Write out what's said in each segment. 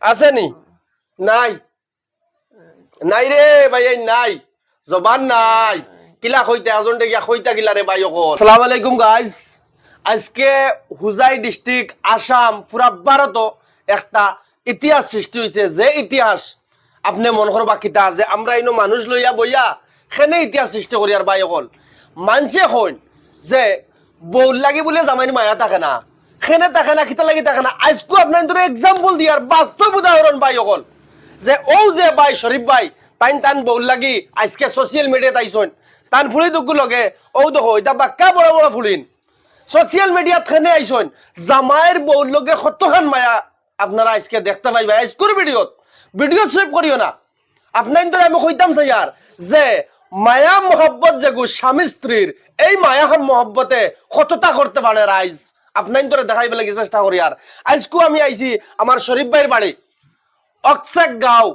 আসেনি নাই নাই রে ভাই এই নাই জবান নাই কিলা কইতে আজনটে গিয়া কইতা কিলা রে ভাই অকল আসসালামু আলাইকুম গাইস আজকে হুজাই ডিস্ট্রিক্ট আসাম পুরা ভারত একটা ইতিহাস সৃষ্টি হয়েছে যে ইতিহাস আপনি মন করবা কিতা যে আমরা ইনো মানুষ লইয়া বইয়া সেনে ইতিহাস সৃষ্টি করি আর ভাই অকল মানছে হইন যে বউল লাগি বলে জামাইনি মায়া থাকে না সেনে থাকে না কিতা লাগি থাকে না আজকে আপনার ধরে এক্সাম্পল দিয়ার বাস্তব উদাহরণ ভাই অকল যে ও যে ভাই শরীফ ভাই তান বউল লাগি আজকে সোশ্যাল মিডিয়াতে আইসন তান ফুলি দুগু লগে ও দেখো এটা বাক্কা বড় বড় ফুলিন সোশ্যাল মিডিয়াত খানে আইসন জামাইয়ের বউর লগে কতখান মায়া আপনারা আজকে দেখতে পাইবা আজকের ভিডিও সেভ করিও না আপনার ধরে আমি কইতাম স্যার যে মায়া মোহব্বত যেগু স্বামী স্ত্রীর এই মায়া মোহব্বতে কতটা করতে পারে রাইজ আপনার ধরে দেখাইবে লাগে চেষ্টা করি আর আজকে আমি আইছি আমার শরীফ ভাইয়ের বাড়ি অক্সাক গাঁও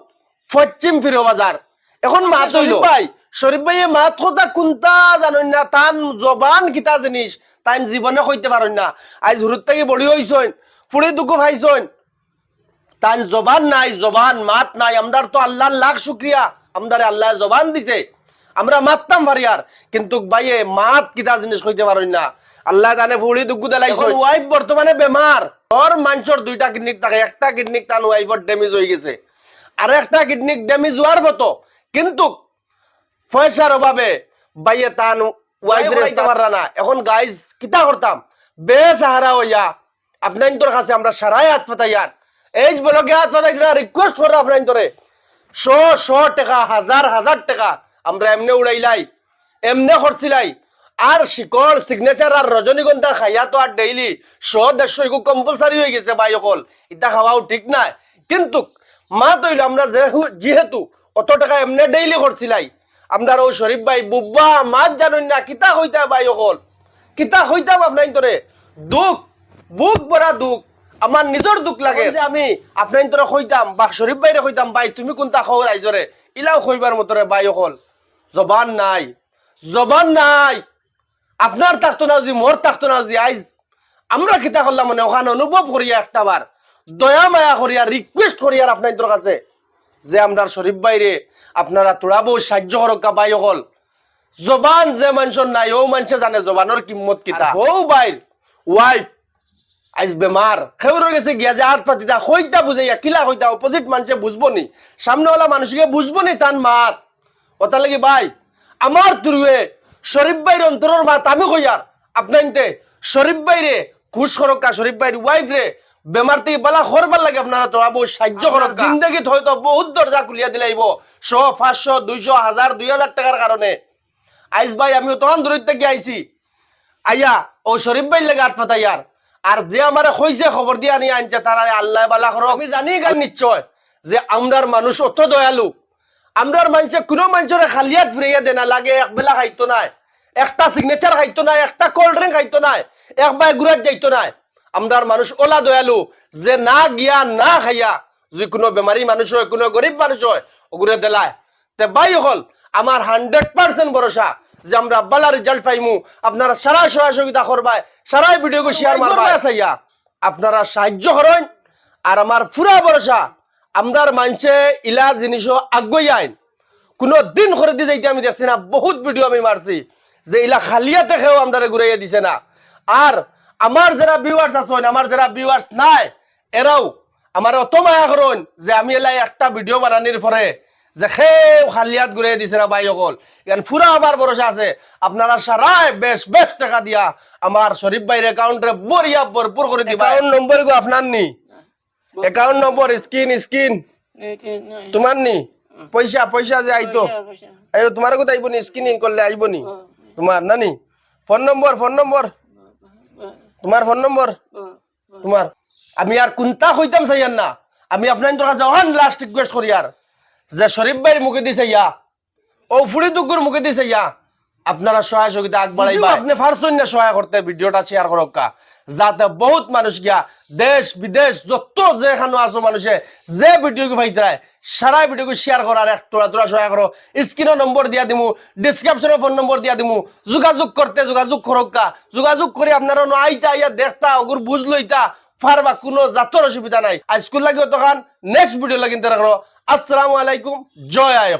পশ্চিম ফিরো বাজার এখন মাত হইল ভাই শরীফ ভাই মাত কথা কোনটা জানেন না তান জবান কিতা জিনিস তাই জীবনে কইতে পারেন না আজ হুরুত থেকে বড়ি হইছন ফুড়ি দুঃখ ভাইছন তান জবান নাই জবান মাত নাই আমদার তো আল্লাহর লাখ শুক্রিয়া আমদারে আল্লাহ জবান দিছে আমরা মাততাম পারিয়ার কিন্তু ভাইয়ে মাত কিতা জিনিস কইতে পারেন না আল্লাহ জানে ফুড়ি দুঃখ দেলাইছন ওয়াইফ বর্তমানে বেমার ওর মানুষের দুইটা কিডনি থাকে একটা কিডনি তান ওয়াইফর ড্যামেজ হয়ে গেছে আর একটা কিডনি ড্যামেজ হওয়ার মতো কিন্তু পয়সার অভাবে বাইয়ে তান ওয়াইফ রাখতে পাররা না এখন গাইজ কিতা করতাম বেসাহারা হইয়া আপনার কাছে আমরা সারাই হাত পাতাইয়ার এই ব্লগে হাত পাতাই রিকোয়েস্ট করা আপনার শো টাকা হাজার টাকা আমরা এমনি উড়াইলাই এমনি খরচিলাই আর শিকড় সিগনেচার আর রজনীগন্ধা খাইয়া তো আর ডেইলি 100-150 এগু কম্পালসারি হয়ে গেছে ভাই অকল ইটা খাওয়াও ঠিক নাই কিন্তু মা তৈল আমরা যেহেতু অত টাকা এমনি ডেইলি খরচিলাই আপনার ও শরীফ ভাই বুব্বা মাছ জানুন না কিতা হইতা ভাই অকল কিতা হইতাম আপনার তোরে দুঃখ বুক ভরা দুঃখ আমার নিজের দুঃখ লাগে যে আমি আপনার তোরে কইতাম বা শরীফ ভাইরে কইতাম ভাই তুমি কোনটা খাও রাইজরে ইলাও কইবার মতরে ভাই অকল জবান নাই আপনার থাকতো না যে মোর থাকতো না যে আইজ আমরা কিতা করলাম মানে ওখানে অনুভব করিয়া একটা বার দয়া মায়া করিয়া রিকোয়েস্ট করিয়ার আপনার কাছে যে আমরা শরীফ ভাইরে আপনারা তোড়াবো সাহায্য করকা ভাই হল জবান যে মানুষের নাই ও মানুষে জানে জবানের কিম্মত কিতা ও ভাই ওয়াইফ আইজ বেমার খেউর গেছে গিয়া যে হাত পাতিতা কইতা বুঝাইয়া কিলা কইতা অপোজিট মানুষে বুঝবো নি সামনেওয়ালা মানুষকে বুঝবো নি তান মাত ওটা লাগি ভাই আমার তুরুয়ে শরীফ ভাইর অন্তরের মাত আমি কইয়ার আপনার শরীফ ভাইরে খুশ করকা শরীফ ভাইর ওয়াইফ রে বেমার থেকে বালা করবার লাগে আপনারা তো আবো সাহায্য করক জিন্দগিত হয়তো বহুত দরজা খুলিয়া দিলাইব 100 500 200 1000 2000 টাকার কারণে আইজ ভাই আমি তখন দূর থেকে আইছি আইয়া ও শরীফ ভাই লাগে হাত পাতাইয়ার আর যে আমারে কইছে খবর দিয়া নিয়ে আনছে তারা আল্লাহ বালা করক আমি জানি গাল নিশ্চয় যে আমরার মানুষ অত দয়ালু আমরার মানুষে কোনো মানুষের খালিয়াত ফিরাইয়া দেনা লাগে এক বেলা খাইতো নাই একটা সিগনেচার খাইতো নাই একটা কোল্ড ড্রিঙ্ক খাইতো নাই একবার ঘুরাত যাইতো নাই আমরার মানুষ ওলা দয়ালু যে না গিয়া না খাইয়া যে কোনো বেমারি মানুষ হয় কোনো গরিব মানুষ হয় ওগুলো দেলায় তে ভাই হল আমার 100% ভরসা যে আমরা বালা রেজাল্ট পাইমু আপনারা সারা সহযোগিতা করবাই সারা ভিডিওকে শেয়ার মারবা চাইয়া আপনারা সাহায্য করেন আর আমার পুরা ভরসা আমরার মানুষে ইলা জিনিসও আগুই আইন কোনো দিন করে দিয়ে যাইতে আমি দেখছি না বহুত ভিডিও আমি মারছি যে ইলা খালিয়াতে খেয়েও আমরা ঘুরাইয়া দিছে না আর আমার যারা ভিউয়ার্স আছেন আমার যারা ভিউয়ার্স নাই এরাও আমার অত মায়া করুন যে আমি এলাই একটা ভিডিও বানানির পরে যে খেউ খালিয়াত ঘুরাইয়া দিছে না ভাই অকল এখন পুরা আমার ভরসা আছে আপনারা সারাই বেশ টাকা দিয়া আমার শরীফ ভাইয়ের অ্যাকাউন্টে বড়িয়া ভরপুর করে দিবা অ্যাকাউন্ট নম্বর গো আপনার নি অ্যাকাউন্ট নম্বর স্ক্রিন তোমার নি পয়সা যে আইতো আইও তোমার কথা আইব নি স্ক্রিনিং করলে আইব নি তোমার নানি ফোন নম্বর তোমার ফোন নম্বর তোমার আমি আর কোনটা কইতাম চাইয়ার না আমি আপনার কাছে অন লাস্ট রিকোয়েস্ট করি আর যে শরীফ ভাইয়ের মুখে দিছে ইয়া ও ফুড়ি দুগুর মুখে দিছে ইয়া আপনারা সহযোগিতা আগবাড়াইবা আপনি পারছেন না সহায় করতে ভিডিওটা শেয়ার করকা যাতে বহুত মানুষ গিয়া দেশ বিদেশ যত যেখানে আছো মানুষে যে ভিডিওকে ভাইতরায় সারা ভিডিওকে শেয়ার করার এক তোরা সহায় করো স্ক্রিনে নম্বর দিয়া দিমু ডেসক্রিপশনে ফোন নম্বর দিয়া দিমু যোগাযোগ করতে যোগাযোগ করকা যোগাযোগ করে আপনারা আইতা আইয়া দেখতা ওগুর বুঝ লইতা ফারবা কোনো জাতর অসুবিধা নাই আজকুল লাগে তখন নেক্সট ভিডিও লাগিন তারা আসসালামু আলাইকুম জয় আয়